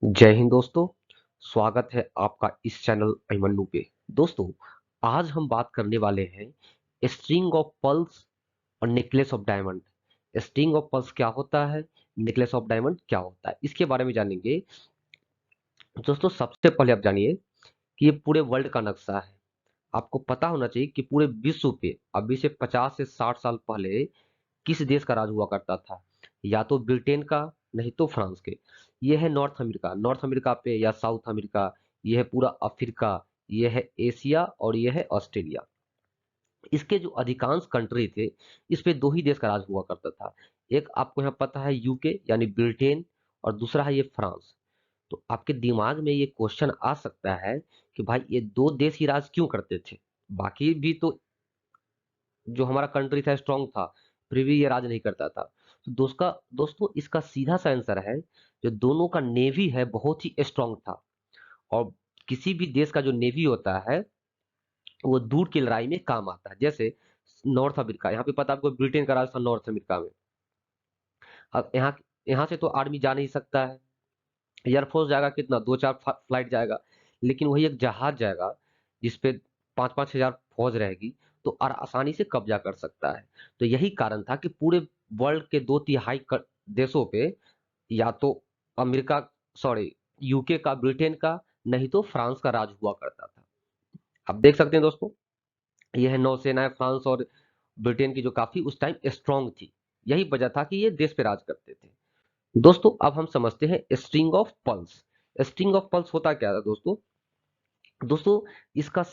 जय हिंद दोस्तों। स्वागत है आपका इस चैनल अभिमन्यु पे। दोस्तों, आज हम बात करने वाले हैं स्ट्रिंग ऑफ पर्ल्स और necklace of diamond. String of pearls क्या होता है, नेकलेस ऑफ डायमंड क्या होता है, इसके बारे में जानेंगे। दोस्तों, सबसे पहले आप जानिए कि ये पूरे वर्ल्ड का नक्शा है। आपको पता होना चाहिए कि पूरे विश्व पे अभी से 50 से 60 साल पहले किस देश का राज हुआ करता था। या तो ब्रिटेन का, नहीं तो फ्रांस के। ये है नॉर्थ अमेरिका, नॉर्थ अमेरिका पे, या साउथ अमेरिका। ये है पूरा अफ्रीका। ये है एशिया और ये है ऑस्ट्रेलिया। इसके जो अधिकांश कंट्री थे, इस पे दो ही देश का राज हुआ करता था। एक आपको यहाँ पता है यूके यानी ब्रिटेन, और दूसरा है ये फ्रांस। तो आपके दिमाग में ये क्वेश्चन आ सकता है कि भाई ये दो देश ही राज क्यों करते थे, बाकी भी तो जो हमारा कंट्री था स्ट्रांग था, फिर भी ये राज नहीं करता था। तो दोस्तों इसका सीधा सा आंसर है, जो दोनों का नेवी है बहुत ही स्ट्रांग था। और किसी भी देश का जो नेवी होता है वो दूर की लड़ाई में काम आता है। जैसे नॉर्थ अमेरिका, यहाँ पे पता है आपको ब्रिटेन का राज था नॉर्थ अमेरिका में। अब यहाँ यहाँ से तो आर्मी जा नहीं सकता है। एयरफोर्स जाएगा कितना, दो चार फ्लाइट जाएगा, लेकिन वही एक जहाज जाएगा जिसपे 5-5 हजार फौज रहेगी, तो और आसानी से कब्जा कर सकता है। तो यही कारण था कि पूरे वर्ल्ड के दो तिहाई देशों पे, या तो अमेरिका, सॉरी, यूके का, ब्रिटेन का, नहीं तो फ्रांस का राज हुआ करता था। आप देख सकते हैं दोस्तों, यह है नौसेनाएं फ्रांस और ब्रिटेन की जो काफी उस टाइम स्ट्रांग थी। यही वजह था कि ये देश पे राज करते थे। दोस्तों, अब हम समझते हैं string of pulse. String of pulse होता क्या है दोस्तों? दोस्तों, इसका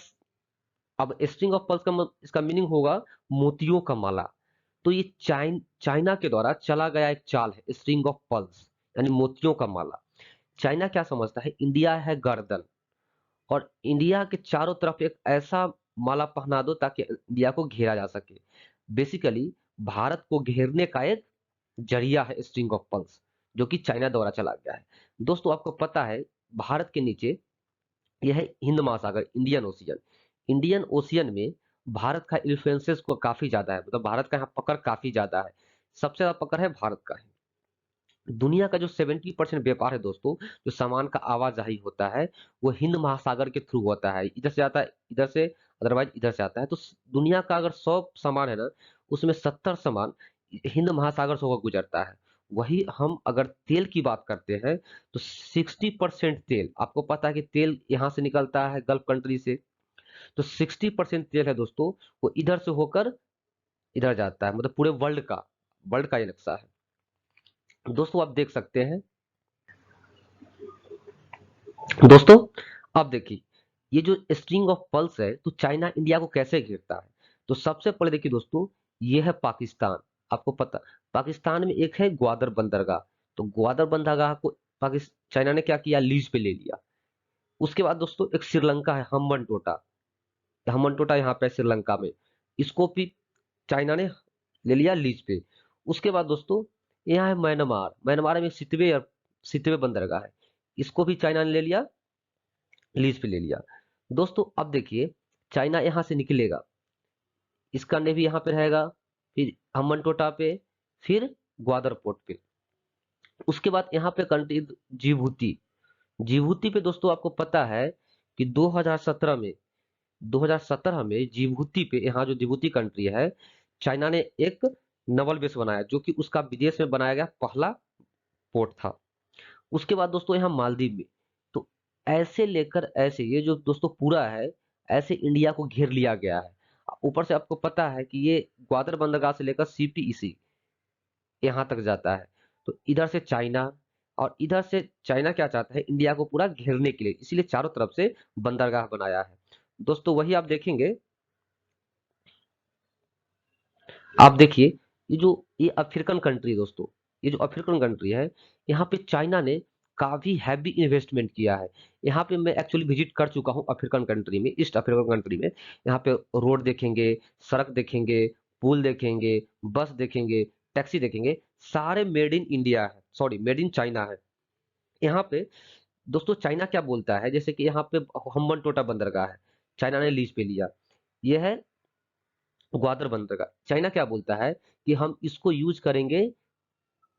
अब स्ट्रिंग ऑफ पल्स का इसका मीनिंग होगा मोतियों का माला। तो ये चाइना के द्वारा चला गया एक चाल है स्ट्रिंग ऑफ पल्स, यानी मोतियों का माला। चाइना क्या समझता है, इंडिया है गर्दन, और इंडिया के चारों तरफ एक ऐसा माला पहना दो ताकि इंडिया को घेरा जा सके। बेसिकली भारत को घेरने का एक जरिया है स्ट्रिंग ऑफ पल्स, जो कि चाइना द्वारा चला गया है। दोस्तों, आपको पता है भारत के नीचे यह है हिंद महासागर, इंडियन ओशियन। इंडियन ओशियन में भारत का इन्फ्लुएंसेस को काफी ज्यादा है, मतलब भारत का यहाँ पकड़ काफी ज्यादा है। सबसे ज्यादा पकड़ है भारत का है। दुनिया का जो 70% व्यापार है दोस्तों, जो सामान का आवाजाही होता है, वो हिंद महासागर के थ्रू होता है। इधर से आता है, इधर से, अदरवाइज इधर से आता है। तो दुनिया का अगर 100 सामान है ना, उसमें 70 सामान हिंद महासागर से होकर गुजरता है। वही हम अगर तेल की बात करते हैं, तो 60% तेल, आपको पता है कि तेल यहाँ से निकलता है गल्फ कंट्री से। तो 60% तेल है दोस्तों, वो इधर से होकर इधर जाता है, मतलब पूरे वर्ल्ड का ये नक्शा है। दोस्तों, आप देख सकते हैं। दोस्तों, अब देखिए, ये जो स्ट्रिंग ऑफ पल्स है, तो चाइना इंडिया को कैसे घेरता है। तो सबसे पहले देखिए दोस्तों, ये है पाकिस्तान। आपको पता, पाकिस्तान में एक है ग्वादर बंदरगाह। तो ग्वादर बंदरगाह को पाकिस्तान, चाइना ने क्या किया, लीज पे ले लिया। उसके बाद दोस्तों एक श्रीलंका है, हम्बन टोटा। हम्बन टोटा यहाँ पे श्रीलंका में, इसको भी चाइना ने ले लिया लीज पे। उसके बाद दोस्तों यहाँ है म्यांमार। म्यांमार में सितवे बंदरगाह है, इसको भी चाइना ने ले लिया, लीज पे ले लिया। दोस्तों, अब देखिए, चाइना यहां से निकलेगा, इसका नेवी यहाँ पे रहेगा, फिर हम्बनटोटा पे, फिर ग्वादर पोर्ट पे। उसके बाद यहाँ पे कंट्री जिबूती। जिबूती पे दोस्तों आपको पता है कि 2017 में जिबूती पे, यहाँ जो जिबूती कंट्री है, चाइना ने एक नवल बेस बनाया, जो कि उसका विदेश में बनाया गया पहला पोर्ट था। उसके बाद दोस्तों यहाँ मालदीव में। तो ऐसे लेकर ऐसे, ये जो दोस्तों पूरा है, ऐसे इंडिया को घेर लिया गया है। ऊपर से आपको पता है कि ये ग्वादर बंदरगाह से लेकर सीपीईसी यहाँ तक जाता है। तो इधर से चाइना, और इधर से चाइना क्या चाहता है, इंडिया को पूरा घेरने के लिए, इसीलिए चारों तरफ से बंदरगाह बनाया है। दोस्तों, वही आप देखेंगे, आप देखिए, ये अफ्रीकन कंट्री दोस्तों, ये जो अफ्रीकन कंट्री है, यहाँ पे चाइना ने काफी हैवी इन्वेस्टमेंट किया है। यहाँ पे मैं एक्चुअली विजिट कर चुका हूँ अफ्रीकन कंट्री में, ईस्ट अफ्रीकन कंट्री में। यहाँ पे रोड देखेंगे, सड़क देखेंगे, पुल देखेंगे, बस देखेंगे, टैक्सी देखेंगे, सारे मेड इन इंडिया है, सॉरी मेड इन चाइना है। यहाँ पे दोस्तों चाइना क्या बोलता है, जैसे कि यहाँ पे हम्बन टोटा बंदरगाह है, चाइना ने लीज पे लिया। ये है ग्वादर बंदरगाह। चाइना क्या बोलता है कि हम इसको यूज करेंगे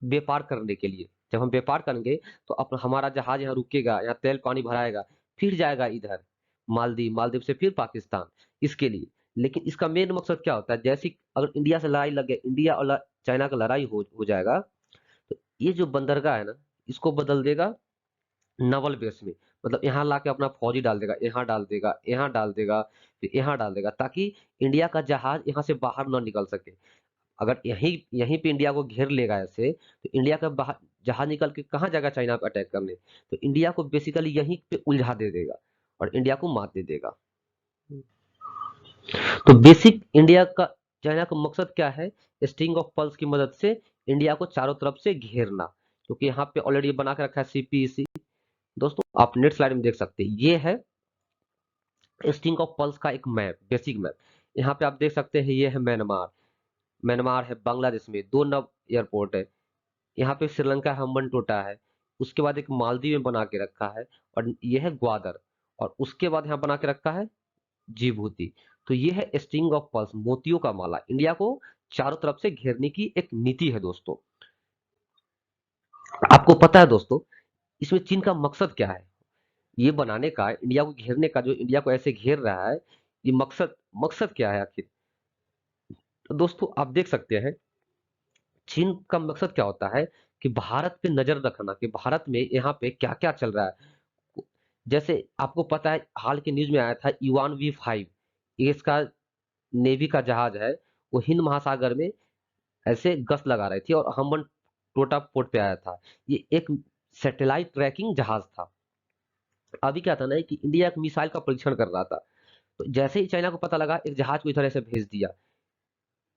व्यापार करने के लिए। जब हम व्यापार करेंगे तो अपना हमारा जहाज यहाँ रुकेगा, यहाँ तेल पानी भराएगा, फिर जाएगा इधर मालदीव, मालदीव से फिर पाकिस्तान, इसके लिए। लेकिन इसका मेन मकसद क्या होता है, जैसे अगर इंडिया से लड़ाई लगे, इंडिया और चाइना का लड़ाई हो जाएगा, तो ये जो बंदरगाह है ना, इसको बदल देगा नवल बेस में। मतलब यहाँ लाके अपना फौजी डाल देगा, यहाँ डाल देगा, यहाँ डाल देगा, फिर यहाँ डाल देगा, ताकि इंडिया का जहाज यहाँ से बाहर ना निकल सके। अगर यहीं यहीं पे इंडिया को घेर लेगा ऐसे, तो इंडिया का बाहर जहाज निकल के कहाँ जाएगा चाइना पे अटैक करने। तो इंडिया को बेसिकली यहीं पे उलझा दे देगा और इंडिया को मात दे देगा। तो बेसिक इंडिया का चाइना का मकसद क्या है, स्ट्रिंग ऑफ पल्स की मदद से इंडिया को चारों तरफ से घेरना, क्योंकि यहाँ पे ऑलरेडी बना के रखा है सीपीईसी। दोस्तों आप नेक्स्ट स्लाइड में देख सकते हैं, ये है स्ट्रिंग ऑफ पल्स का एक मैप, बेसिक मैप। यहाँ पे आप देख सकते हैं, ये है म्यांमार, म्यांमार है बांग्लादेश में 2 नव एयरपोर्ट है। यहाँ पे श्रीलंका हम्बनटोटा है, उसके बाद एक मालदीव में बना के रखा है, और ये है ग्वादर, और उसके बाद यहाँ बना के रखा है जिबूती। तो ये है स्ट्रिंग ऑफ पर्ल्स, मोतियों का माला, इंडिया को चारों तरफ से घेरने की एक नीति है दोस्तों। आपको पता है दोस्तों, इसमें चीन का मकसद क्या है, ये बनाने का, इंडिया को घेरने का, जो इंडिया को ऐसे घेर रहा है, ये मकसद मकसद क्या है आखिर। तो दोस्तों आप देख सकते हैं, चीन का मकसद क्या होता है कि भारत पे नजर रखना, कि भारत में यहाँ पे क्या क्या चल रहा है। जैसे आपको पता है, हाल के न्यूज में आया था युआन V5, ये इसका नेवी का जहाज है, वो हिंद महासागर में ऐसे गश्त लगा रही थी और हम्बन टोटा पोर्ट पे आया था। ये एक सैटेलाइट ट्रैकिंग जहाज था। अभी क्या था ना कि इंडिया एक मिसाइल का परीक्षण कर रहा था, तो जैसे ही चाइना को पता लगा, एक जहाज को इधर ऐसे भेज दिया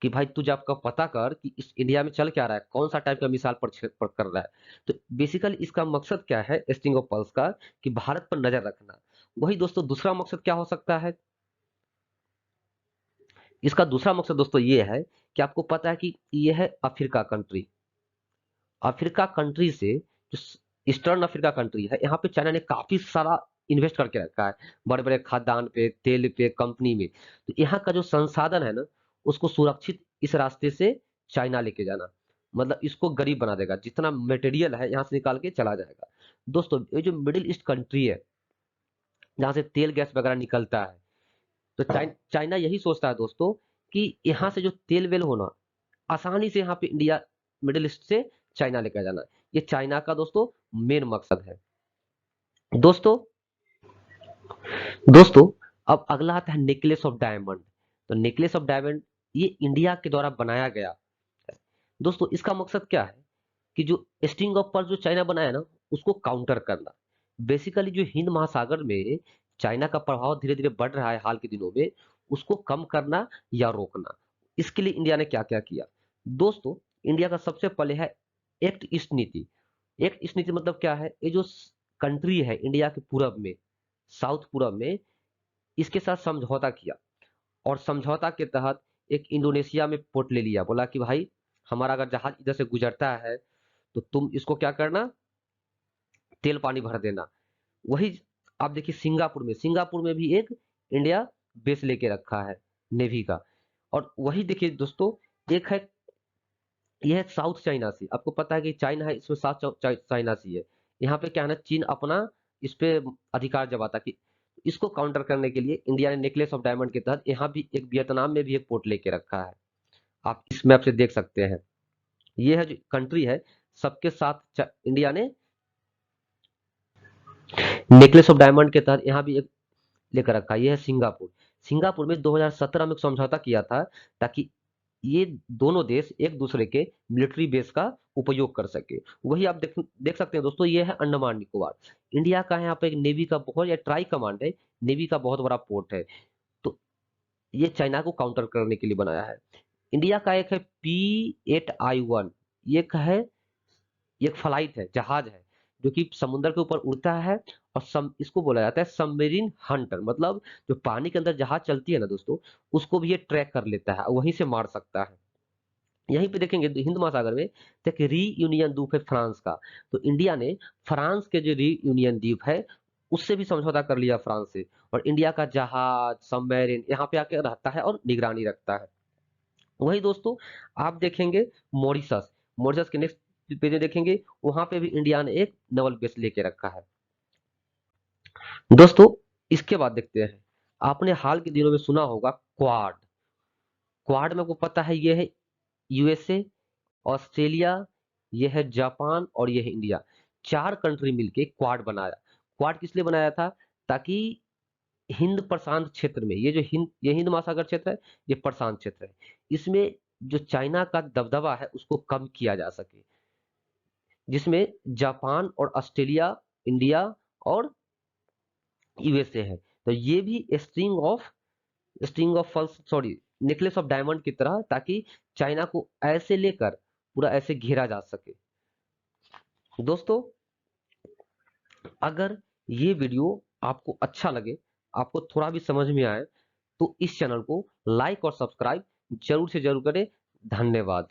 कि भाई तू जाकर पता कर कि इस इंडिया में चल क्या रहा है, कौन सा टाइप का मिसाइल पर कर रहा है। तो बेसिकली इसका मकसद क्या है स्ट्रिंग ऑफ पल्स का, कि भारत पर नजर रखना। वही दोस्तों दूसरा मकसद क्या हो सकता है, इसका दूसरा मकसद दोस्तों ये है कि आपको पता है कि ये है अफ्रीका कंट्री, अफ्रीका कंट्री से जो ईस्टर्न अफ्रीका कंट्री है, यहाँ पे चाइना ने काफी सारा इन्वेस्ट करके रखा है, बड़े बड़े खाद्यान्न पे, तेल पे, कंपनी में। तो यहाँ का जो संसाधन है ना, उसको सुरक्षित इस रास्ते से चाइना लेके जाना, मतलब इसको गरीब बना देगा, जितना मटेरियल है यहाँ से निकाल के चला जाएगा। दोस्तों ये जो मिडिल ईस्ट कंट्री है, जहाँ से तेल गैस वगैरह निकलता है, तो चाइना यही सोचता है दोस्तों कि यहाँ से जो तेल वेल होना, आसानी से यहाँ पे इंडिया, मिडिल ईस्ट से चाइना लेकर जाना, ये चाइना का दोस्तों मेन मकसद है। दोस्तों दोस्तों अब अगला आता है नेकलेस ऑफ डायमंड। तो नेकलेस ऑफ डायमंड ये इंडिया के द्वारा बनाया गया है। दोस्तों इसका मकसद क्या है कि जो स्ट्रिंग ऑफ पर्ल जो चाइना बनाया ना, उसको काउंटर करना। बेसिकली जो हिंद महासागर में चाइना का प्रभाव धीरे धीरे बढ़ रहा है हाल के दिनों में, उसको कम करना या रोकना। इसके लिए इंडिया ने क्या क्या किया दोस्तों, इंडिया का सबसे पहले है एक्ट ईस्ट नीति। एक्ट ईस्ट नीति मतलब क्या है, ये जो कंट्री है इंडिया के पूरब में, साउथ पूरब में, इसके साथ समझौता किया, और समझौता के तहत एक इंडोनेशिया में पोर्ट ले लिया, बोला कि भाई हमारा अगर जहाज इधर से गुजरता है तो तुम इसको क्या करना, तेल पानी भर देना। वही आप देखिए सिंगापुर में भी एक इंडिया बेस लेके रखा है नेवी का। और वही देखिए दोस्तों, एक है, यह है साउथ चाइना सी, आपको पता है कि चाइना है, इसमें साउथ चाइना सी है। यहाँ पे क्या है ना, चीन अपना इस पे अधिकार जमाता कि इसको काउंटर करने के लिए इंडिया ने नेकलेस ऑफ डायमंड के तहत यहाँ भी एक, वियतनाम में भी एक पोर्ट लेके रखा है। आप इस मैप से देख सकते हैं, ये है जो कंट्री है, सबके साथ इंडिया ने नेकलेस ऑफ डायमंड के तहत यहाँ भी एक लेकर रखा है। ये है सिंगापुर। सिंगापुर में 2017 में एक समझौता किया था, ताकि ये दोनों देश एक दूसरे के मिलिट्री बेस का उपयोग कर सके। वही आप देख सकते हैं दोस्तों, ये है अंडमान निकोबार। इंडिया का यहाँ पे एक नेवी का बहुत, या ट्राई कमांड है, नेवी का बहुत बड़ा पोर्ट है। तो ये चाइना को काउंटर करने के लिए बनाया है। इंडिया का एक है P8I1, ये एक है, ये एक फ्लाइट है, जहाज है, जो कि समुद्र के ऊपर उड़ता है, और इसको बोला जाता है सबमरीन हंटर। मतलब जो पानी के अंदर जहाज चलती है ना दोस्तों, उसको भी ये ट्रैक कर लेता है, वहीं से मार सकता है। यहीं पे देखेंगे तो हिंद महासागर में तो एक री यूनियन द्वीप है फ्रांस का। तो इंडिया ने फ्रांस के जो री यूनियन द्वीप है, उससे भी समझौता कर लिया फ्रांस से, और इंडिया का जहाज सबमरीन यहाँ पे आके रहता है और निगरानी रखता है। वही दोस्तों आप देखेंगे मॉरिशस, मॉरिशस के नेक्स्ट पेज में देखेंगे वहां पे भी इंडिया ने एक नेवल बेस लेके रखा है। दोस्तों इसके बाद देखते हैं, आपने हाल के दिनों में सुना होगा क्वाड। क्वाड में आपको पता है ये है यूएसए, ऑस्ट्रेलिया, ये है जापान और ये है इंडिया। चार कंट्री मिलके क्वाड बनाया। क्वाड किस लिए बनाया था? ताकि हिंद प्रशांत क्षेत्र में, ये हिंद महासागर क्षेत्र है, ये प्रशांत क्षेत्र है, इसमें जो चाइना का दबदबा है उसको कम किया जा सके, जिसमें जापान और ऑस्ट्रेलिया, इंडिया और यूएसए है। तो ये भी string of falls sorry necklace of diamond की तरह, ताकि चाइना को ऐसे लेकर पूरा ऐसे घेरा जा सके। दोस्तों अगर ये वीडियो आपको अच्छा लगे, आपको थोड़ा भी समझ में आए, तो इस चैनल को लाइक और सब्सक्राइब जरूर से जरूर करें। धन्यवाद।